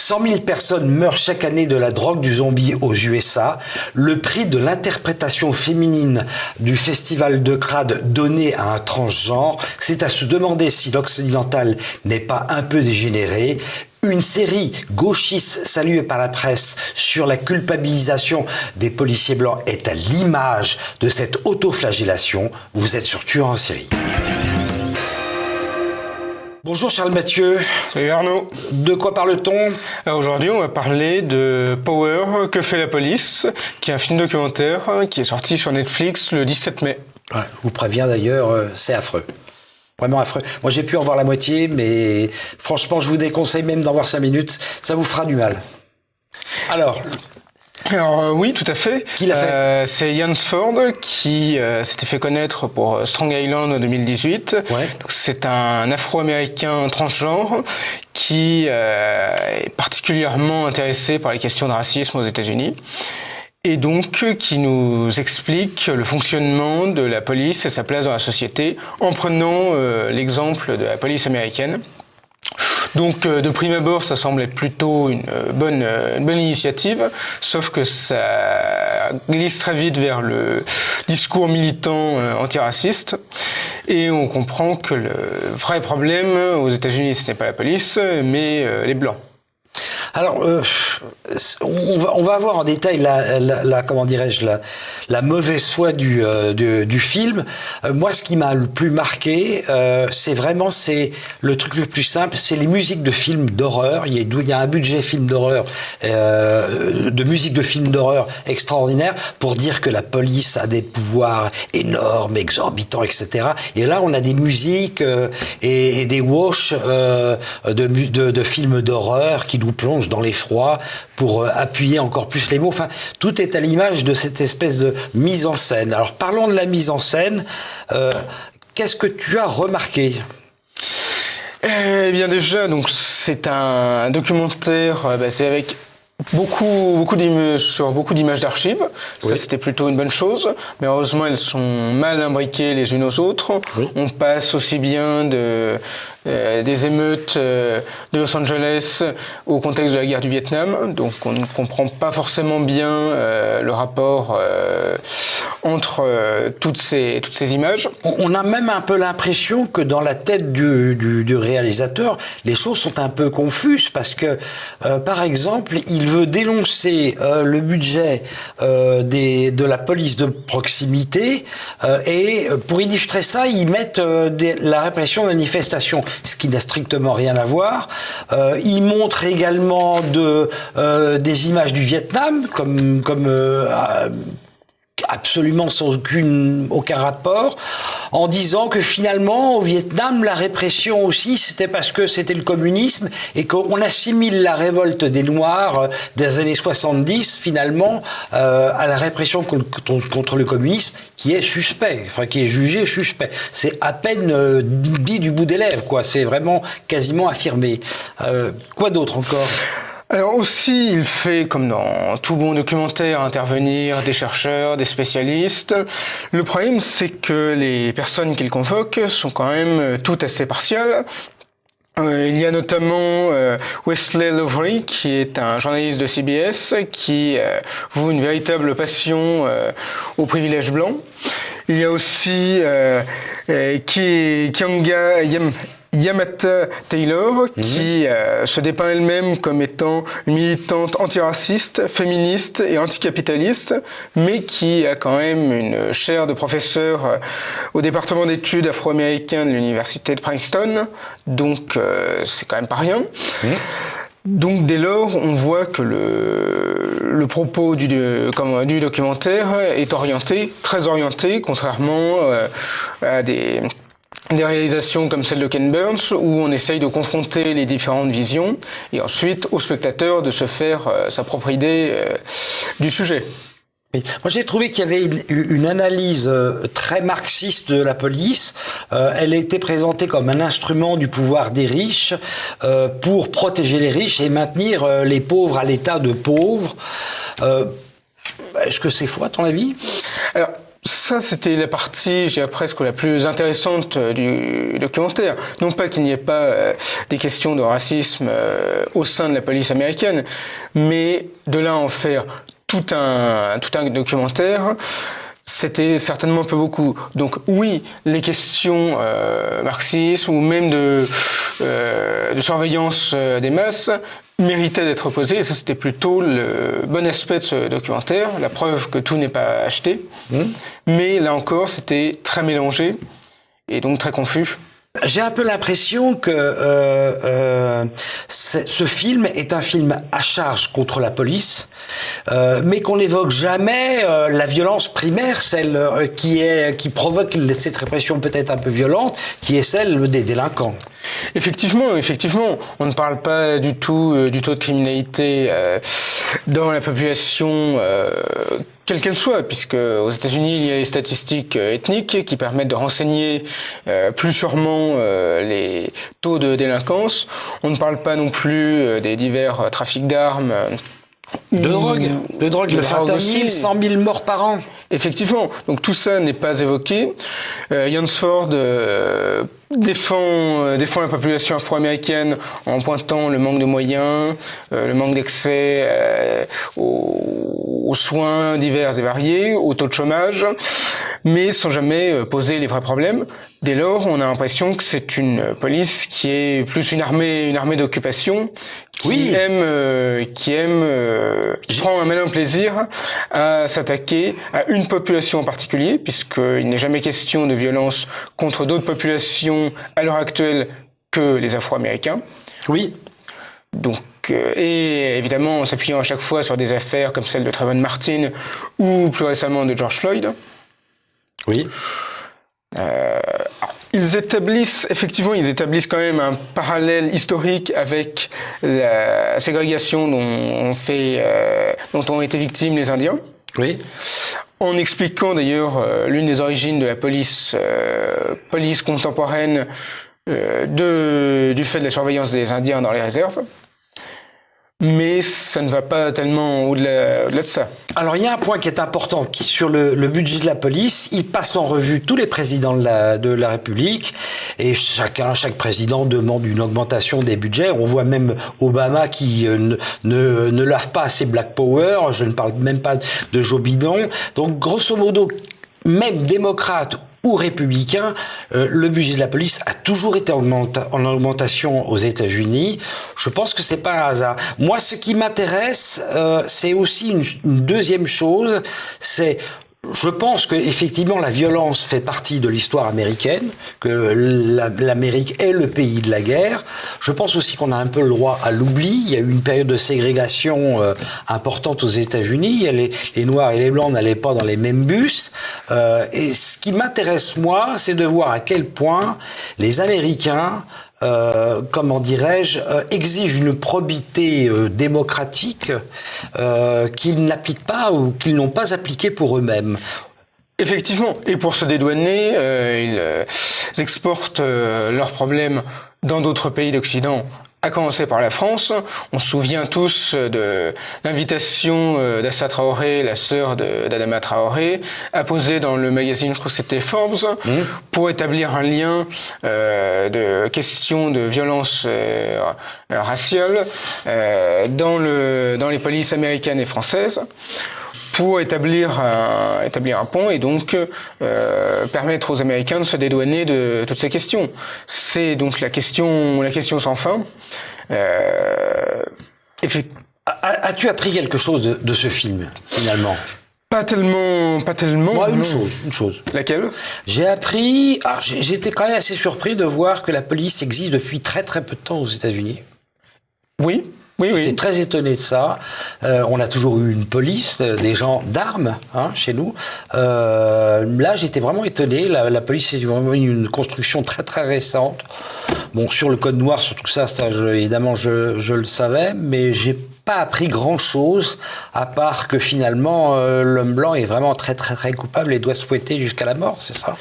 100 000 personnes meurent chaque année de la drogue du zombie aux USA. Le prix de l'interprétation féminine du festival de crade donné à un transgenre, c'est à se demander si l'occidental n'est pas un peu dégénéré. Une série gauchiste saluée par la presse sur la culpabilisation des policiers blancs est à l'image de cette autoflagellation. Vous êtes sur Tueur en série. Bonjour Charles Mathieu. Salut Arnaud. De quoi parle-t-on ? Aujourd'hui, on va parler de Power, que fait la police, qui est un film documentaire qui est sorti sur Netflix le 17 mai. Ouais, je vous préviens d'ailleurs, c'est affreux. Vraiment affreux. Moi, j'ai pu en voir la moitié, mais franchement, je vous déconseille même d'en voir 5 minutes. Ça vous fera du mal. Alors oui, tout à fait. Qui l'a fait ? C'est Ian Ford qui s'était fait connaître pour Strong Island en 2018. Ouais. Donc, c'est un Afro-Américain transgenre qui est particulièrement intéressé par les questions de racisme aux États-Unis. Et donc qui nous explique le fonctionnement de la police et sa place dans la société en prenant l'exemple de la police américaine. Donc de prime abord, ça semblait plutôt une bonne initiative, sauf que ça glisse très vite vers le discours militant antiraciste. Et on comprend que le vrai problème aux États-Unis, ce n'est pas la police, mais les Blancs. Alors, on va voir en détail la mauvaise foi du film. Moi, ce qui m'a le plus marqué, c'est le truc le plus simple, c'est les musiques de films d'horreur. Il y a un budget film d'horreur, de musique de films d'horreur extraordinaire pour dire que la police a des pouvoirs énormes, exorbitants, etc. Et là, on a des musiques et des wash de films d'horreur qui nous plongent dans l'effroi pour appuyer encore plus les mots. Enfin, tout est à l'image de cette espèce de mise en scène. Alors, parlons de la mise en scène. Qu'est-ce que tu as remarqué ? Eh bien déjà, donc c'est un documentaire, c'est avec beaucoup d'images d'archives. Oui. Ça, c'était plutôt une bonne chose. Mais heureusement, elles sont mal imbriquées les unes aux autres. Oui. On passe aussi bien des émeutes de Los Angeles au contexte de la guerre du Vietnam. Donc, on ne comprend pas forcément bien le rapport entre toutes ces images. On a même un peu l'impression que dans la tête du réalisateur, les choses sont un peu confuses parce que, par exemple, il veut dénoncer le budget de la police de proximité et pour illustrer ça, ils mettent la répression de manifestations, ce qui n'a strictement rien à voir. Ils montrent également des images du Vietnam comme absolument sans aucun rapport, en disant que finalement au Vietnam la répression aussi c'était parce que c'était le communisme et qu'on assimile la révolte des Noirs des années 70 finalement à la répression contre le communisme qui est suspect, enfin qui est jugé suspect. C'est à peine dit du bout des lèvres, quoi. C'est vraiment quasiment affirmé. Quoi d'autre encore ? Alors aussi, il fait, comme dans tout bon documentaire, intervenir des chercheurs, des spécialistes. Le problème, c'est que les personnes qu'il convoque sont quand même toutes assez partiales. Il y a notamment Wesley Lovery, qui est un journaliste de CBS, qui voue une véritable passion aux privilèges blancs. Il y a aussi Keeanga Yamata Taylor, qui se dépeint elle-même comme étant une militante antiraciste, féministe et anticapitaliste, mais qui a quand même une chaire de professeur au département d'études afro-américains de l'université de Princeton, donc c'est quand même pas rien. Donc dès lors, on voit que le propos du documentaire est très orienté, contrairement à des réalisations comme celle de Ken Burns, où on essaye de confronter les différentes visions, et ensuite au spectateur de se faire sa propre idée du sujet. Moi, j'ai trouvé qu'il y avait une analyse très marxiste de la police. Elle a été présentée comme un instrument du pouvoir des riches pour protéger les riches et maintenir les pauvres à l'état de pauvres. Est-ce que c'est faux, à ton avis ? Alors, Ça, c'était la partie, je dirais presque la plus intéressante du documentaire. Non pas qu'il n'y ait pas des questions de racisme au sein de la police américaine, mais de là à en faire tout un documentaire, c'était certainement un peu beaucoup. Donc oui, les questions marxistes ou même de surveillance des masses méritait d'être posé, et ça c'était plutôt le bon aspect de ce documentaire, la preuve que tout n'est pas acheté. Mais là encore, c'était très mélangé et donc très confus. J'ai un peu l'impression que ce film est un film à charge contre la police, mais qu'on n'évoque jamais la violence primaire, celle qui provoque cette répression peut-être un peu violente, qui est celle des délinquants. Effectivement, on ne parle pas du tout du taux de criminalité dans la population, quelle qu'elle soit, puisque aux États-Unis, il y a les statistiques ethniques qui permettent de renseigner plus sûrement les taux de délinquance. On ne parle pas non plus des divers trafics d'armes. De drogue, le fentanyl, 100 000 morts par an. Effectivement, donc tout ça n'est pas évoqué. Yansford défend la population afro-américaine en pointant le manque de moyens, le manque d'accès aux soins divers et variés, au taux de chômage, mais sans jamais poser les vrais problèmes. Dès lors, on a l'impression que c'est une police qui est plus une armée d'occupation, qui prend un malin plaisir à s'attaquer à une population en particulier, puisqu'il n'est jamais question de violence contre d'autres populations à l'heure actuelle que les Afro-Américains. Oui. Donc, et évidemment en s'appuyant à chaque fois sur des affaires comme celle de Trayvon Martin ou plus récemment de George Floyd. Oui. Ils établissent quand même un parallèle historique avec la ségrégation dont ont été victimes les Indiens. Oui. En expliquant d'ailleurs l'une des origines de la police contemporaine du fait de la surveillance des Indiens dans les réserves. Mais ça ne va pas tellement au-delà de ça. Alors il y a un point qui est important, qui sur le budget de la police, il passe en revue tous les présidents de la République, et chaque président demande une augmentation des budgets. On voit même Obama qui ne lave pas assez Black Power, je ne parle même pas de Joe Biden. Donc grosso modo, même démocrate ou républicain, le budget de la police a toujours été en augmentation aux États-Unis. Je pense que c'est pas un hasard. Moi, ce qui m'intéresse, c'est aussi une deuxième chose, c'est je pense que effectivement la violence fait partie de l'histoire américaine, que l'Amérique est le pays de la guerre. Je pense aussi qu'on a un peu le droit à l'oubli. Il y a eu une période de ségrégation importante aux États-Unis. Les Noirs et les Blancs n'allaient pas dans les mêmes bus. Et ce qui m'intéresse moi, c'est de voir à quel point les Américains comment dirais-je, exigent une probité démocratique qu'ils n'appliquent pas ou qu'ils n'ont pas appliquée pour eux-mêmes. Effectivement, et pour se dédouaner, ils exportent leurs problèmes dans d'autres pays d'Occident, à commencer par la France. On se souvient tous de l'invitation d'Assa Traoré, la sœur d'Adama Traoré, à poser dans le magazine, je crois que c'était Forbes, pour établir un lien de questions de violence raciale dans les polices américaines et françaises, pour établir un pont et donc permettre aux Américains de se dédouaner de toutes ces questions. C'est donc la question sans fin. As-tu appris quelque chose de ce film, finalement ? Pas tellement. Moi, une chose. Laquelle ? J'ai appris... j'étais quand même assez surpris de voir que la police existe depuis très très peu de temps aux États-Unis. Oui. J'étais très étonné de ça. On a toujours eu une police, des gens d'armes chez nous. Là, j'étais vraiment étonné. La police, c'est vraiment une construction très très récente. Bon, sur le code noir, sur tout ça, évidemment, je le savais, mais j'ai pas appris grand-chose, à part que finalement, l'homme blanc est vraiment très très très coupable et doit se fouetter jusqu'à la mort, c'est ça ?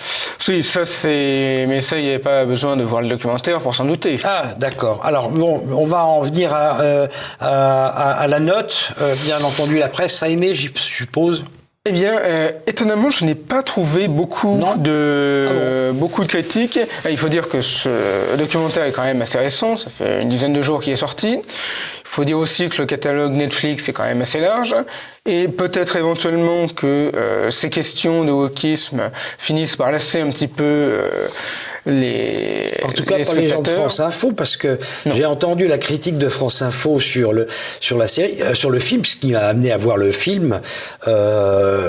Oui, ça c'est... Mais ça, il n'y avait pas besoin de voir le documentaire pour s'en douter. Ah, d'accord. Alors, bon, on va en venir à la note. Bien entendu, la presse a aimé, je suppose. Eh bien, étonnamment, je n'ai pas trouvé beaucoup beaucoup de critiques. Il faut dire que ce documentaire est quand même assez récent, ça fait une dizaine de jours qu'il est sorti. Il faut dire aussi que le catalogue Netflix est quand même assez large, et peut-être éventuellement que ces questions de wokisme finissent par lasser un petit peu en tout cas, pas les gens de France Info, parce que j'ai entendu la critique de France Info sur la série, sur le film. Ce qui m'a amené à voir le film,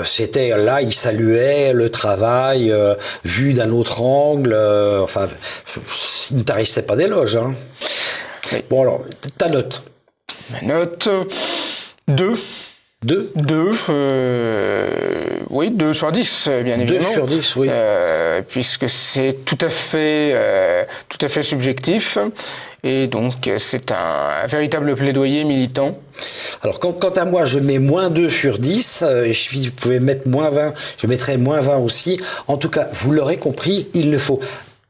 c'était là, ils saluaient le travail vu d'un autre angle. Enfin, il ne tarissait pas d'éloges. Hein. Oui. Bon, alors, ta note? Ma note 2. 2 oui, 2 sur 10, bien évidemment. 2 sur 10, oui. Puisque c'est tout à fait subjectif. Et donc, c'est un véritable plaidoyer militant. Alors, quant à moi, je mets moins 2 sur 10. Vous pouvez mettre moins 20. Je mettrai moins 20 aussi. En tout cas, vous l'aurez compris, il ne faut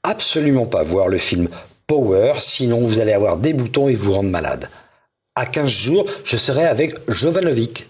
absolument pas voir le film Power, sinon vous allez avoir des boutons et vous rendre malade. À 15 jours, je serai avec Jovanovic.